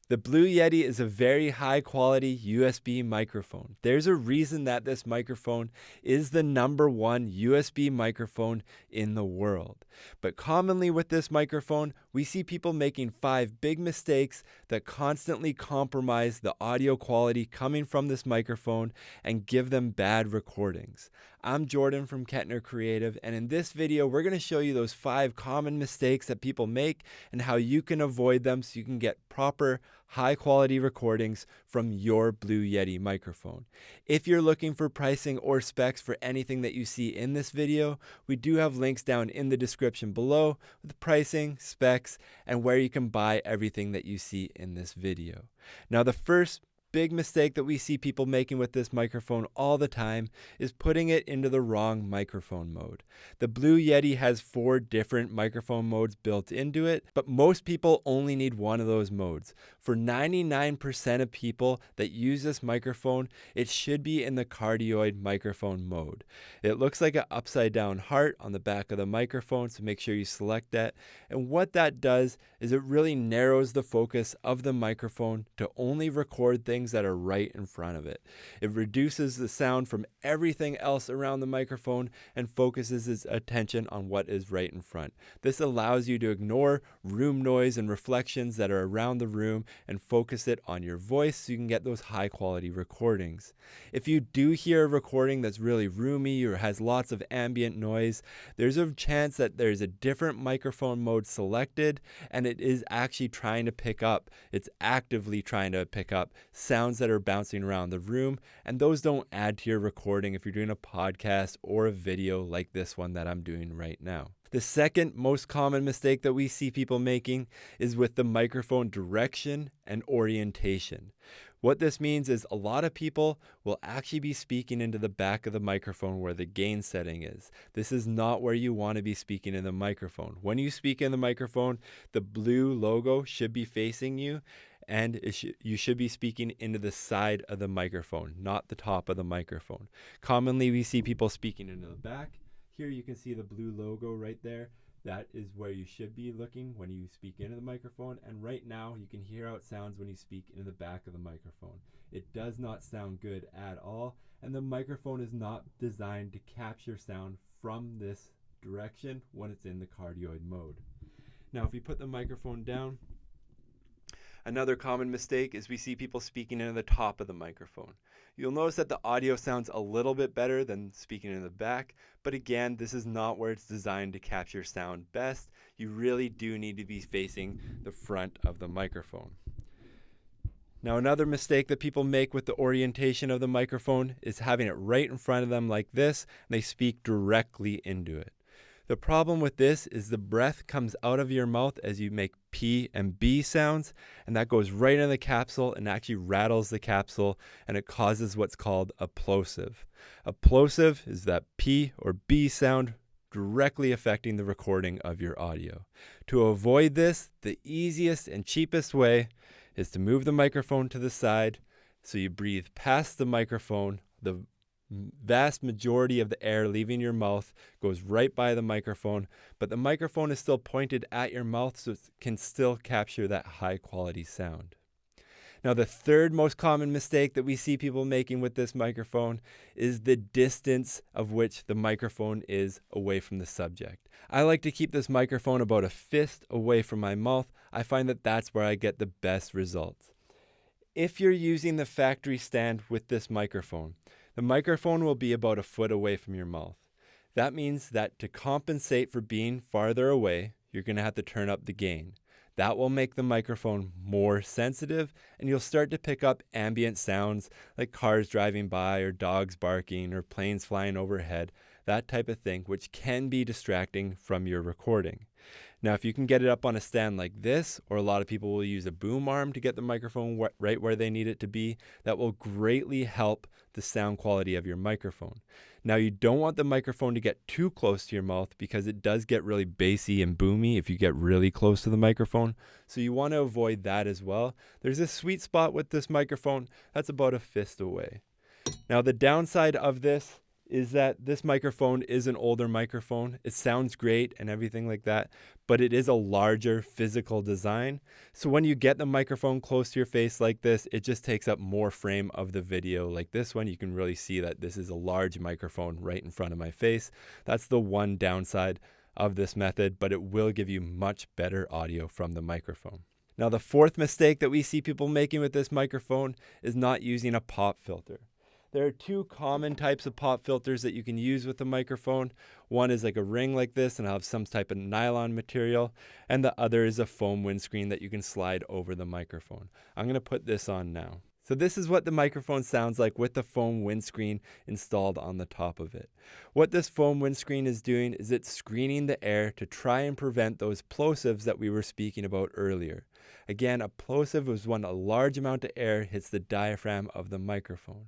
The Blue Yeti is a very high quality USB microphone. There's a reason that this microphone is the #1 USB microphone in the world. But commonly with this microphone, we see people making 5 big mistakes that constantly compromise the audio quality coming from this microphone and give them bad recordings. I'm Jordan from Kettner Creative, and in this video, we're going to show you those 5 common mistakes that people make and how you can avoid them so you can get proper high quality recordings from your Blue Yeti microphone. If you're looking for pricing or specs for anything that you see in this video, we do have links down in the description below with pricing, specs, and where you can buy everything that you see in this video. Now, the first big mistake that we see people making with this microphone all the time is putting it into the wrong microphone mode. The Blue Yeti has 4 different microphone modes built into it, but most people only need one of those modes. For 99% of people that use this microphone, it should be in the Cardioid microphone mode. It looks like an upside down heart on the back of the microphone, so make sure you select that. And what that does is it really narrows the focus of the microphone to only record things that are right in front of it. It reduces the sound from everything else around the microphone and focuses its attention on what is right in front. This allows you to ignore room noise and reflections that are around the room and focus it on your voice so you can get those high quality recordings. If you do hear a recording that's really roomy or has lots of ambient noise, there's a chance that there's a different microphone mode selected and it is actually trying to pick up, it's actively trying to pick up sounds that are bouncing around the room, and those don't add to your recording if you're doing a podcast or a video like this one that I'm doing right now. The second most common mistake that we see people making is with the microphone direction and orientation. What this means is a lot of people will actually be speaking into the back of the microphone where the gain setting is. This is not where you want to be speaking in the microphone. When you speak in the microphone, the blue logo should be facing you, and you should be speaking into the side of the microphone, not the top of the microphone. Commonly, we see people speaking into the back. Here you can see the blue logo right there. That is where you should be looking when you speak into the microphone. And right now, you can hear how it sounds when you speak into the back of the microphone. It does not sound good at all, and the microphone is not designed to capture sound from this direction when it's in the cardioid mode. Now, if we put the microphone down, another common mistake is we see people speaking into the top of the microphone. You'll notice that the audio sounds a little bit better than speaking in the back, but again, this is not where it's designed to capture sound best. You really do need to be facing the front of the microphone. Now, another mistake that people make with the orientation of the microphone is having it right in front of them like this, and they speak directly into it. The problem with this is the breath comes out of your mouth as you make P and B sounds, and that goes right in the capsule and actually rattles the capsule, and it causes what's called a plosive. A plosive is that P or B sound directly affecting the recording of your audio. To avoid this, the easiest and cheapest way is to move the microphone to the side so you breathe past the microphone. The vast majority of the air leaving your mouth goes right by the microphone, but the microphone is still pointed at your mouth so it can still capture that high quality sound. Now, the third most common mistake that we see people making with this microphone is the distance of which the microphone is away from the subject. I like to keep this microphone about a fist away from my mouth. I find that that's where I get the best results. If you're using the factory stand with this microphone, the microphone will be about a foot away from your mouth. That means that to compensate for being farther away, you're going to have to turn up the gain. That will make the microphone more sensitive, and you'll start to pick up ambient sounds like cars driving by or dogs barking or planes flying overhead, that type of thing, which can be distracting from your recording. Now, if you can get it up on a stand like this, or a lot of people will use a boom arm to get the microphone right where they need it to be, that will greatly help the sound quality of your microphone. Now, you don't want the microphone to get too close to your mouth because it does get really bassy and boomy if you get really close to the microphone. So you want to avoid that as well. There's a sweet spot with this microphone that's about a fist away. Now, the downside of this is that this microphone is an older microphone. It sounds great and everything like that, but it is a larger physical design. So when you get the microphone close to your face like this, it just takes up more frame of the video. Like this one, you can really see that this is a large microphone right in front of my face. That's the one downside of this method, but it will give you much better audio from the microphone. Now, the fourth mistake that we see people making with this microphone is not using a pop filter. There are two common types of pop filters that you can use with the microphone. One is like a ring like this and I'll have some type of nylon material, and the other is a foam windscreen that you can slide over the microphone. I'm going to put this on now. So this is what the microphone sounds like with the foam windscreen installed on the top of it. What this foam windscreen is doing is it's screening the air to try and prevent those plosives that we were speaking about earlier. Again, a plosive is when a large amount of air hits the diaphragm of the microphone.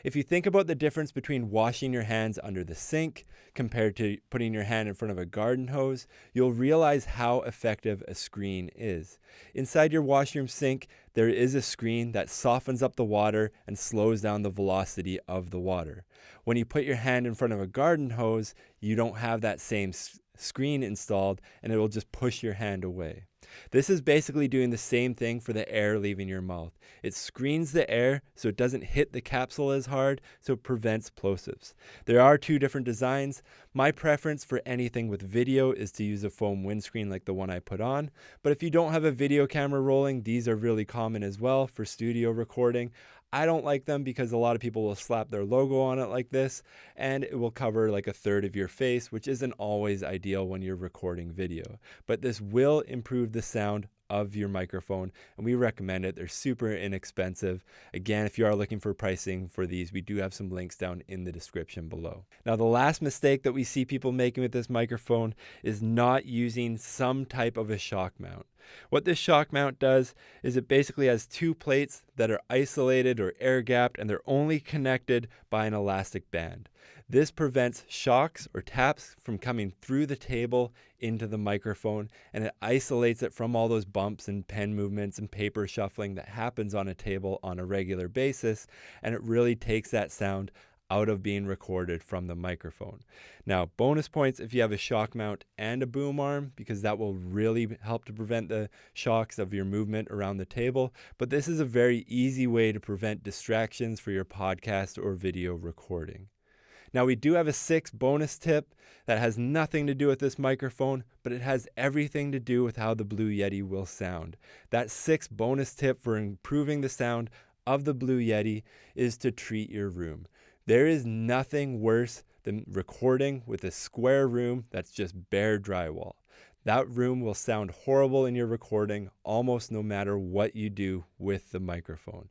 If you think about the difference between washing your hands under the sink compared to putting your hand in front of a garden hose, you'll realize how effective a screen is. Inside your washroom sink, there is a screen that softens up the water and slows down the velocity of the water. When you put your hand in front of a garden hose, you don't have that same screen installed, and it will just push your hand away. This is basically doing the same thing for the air leaving your mouth. It screens the air so it doesn't hit the capsule as hard, so it prevents plosives. There are two different designs. My preference for anything with video is to use a foam windscreen like the one I put on, but if you don't have a video camera rolling, these are really common as well for studio recording. I don't like them because a lot of people will slap their logo on it like this, and it will cover like a third of your face, which isn't always ideal when you're recording video. But this will improve the sound of your microphone, and we recommend it. They're super inexpensive. Again, if you are looking for pricing for these, we do have some links down in the description below. Now, the last mistake that we see people making with this microphone is not using some type of a shock mount. What this shock mount does is it basically has two plates that are isolated or air gapped, and they're only connected by an elastic band. This prevents shocks or taps from coming through the table into the microphone, and it isolates it from all those bumps and pen movements and paper shuffling that happens on a table on a regular basis, and it really takes that sound out of being recorded from the microphone. Now, bonus points if you have a shock mount and a boom arm, because that will really help to prevent the shocks of your movement around the table. But this is a very easy way to prevent distractions for your podcast or video recording. Now, we do have a sixth bonus tip that has nothing to do with this microphone, but it has everything to do with how the Blue Yeti will sound. That sixth bonus tip for improving the sound of the Blue Yeti is to treat your room. There is nothing worse than recording with a square room that's just bare drywall. That room will sound horrible in your recording almost no matter what you do with the microphone.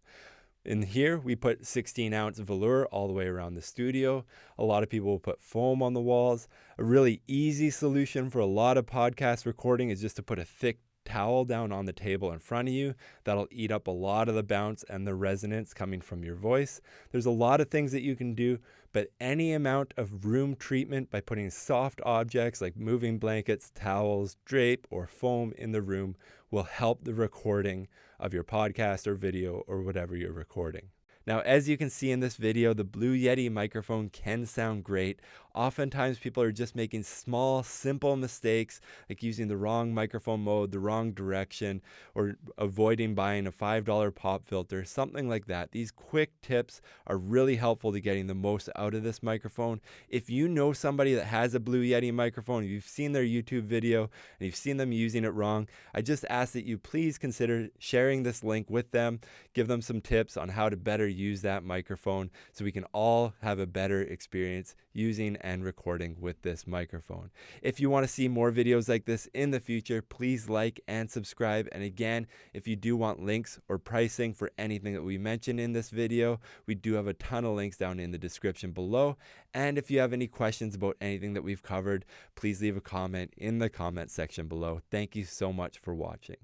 In here, we put 16-ounce velour all the way around the studio. A lot of people will put foam on the walls. A really easy solution for a lot of podcast recording is just to put a thick towel down on the table in front of you. That'll eat up a lot of the bounce and the resonance coming from your voice. There's a lot of things that you can do, but any amount of room treatment by putting soft objects like moving blankets, towels, drape, or foam in the room will help the recording of your podcast or video or whatever you're recording. Now, as you can see in this video, the Blue Yeti microphone can sound great. Oftentimes people are just making small, simple mistakes, like using the wrong microphone mode, the wrong direction, or avoiding buying a $5 pop filter, something like that. These quick tips are really helpful to getting the most out of this microphone. If you know somebody that has a Blue Yeti microphone, you've seen their YouTube video and you've seen them using it wrong, I just ask that you please consider sharing this link with them, give them some tips on how to better use that microphone so we can all have a better experience using and recording with this microphone. If you want to see more videos like this in the future, please like and subscribe. And again, if you do want links or pricing for anything that we mentioned in this video, we do have a ton of links down in the description below. And if you have any questions about anything that we've covered, please leave a comment in the comment section below. Thank you so much for watching.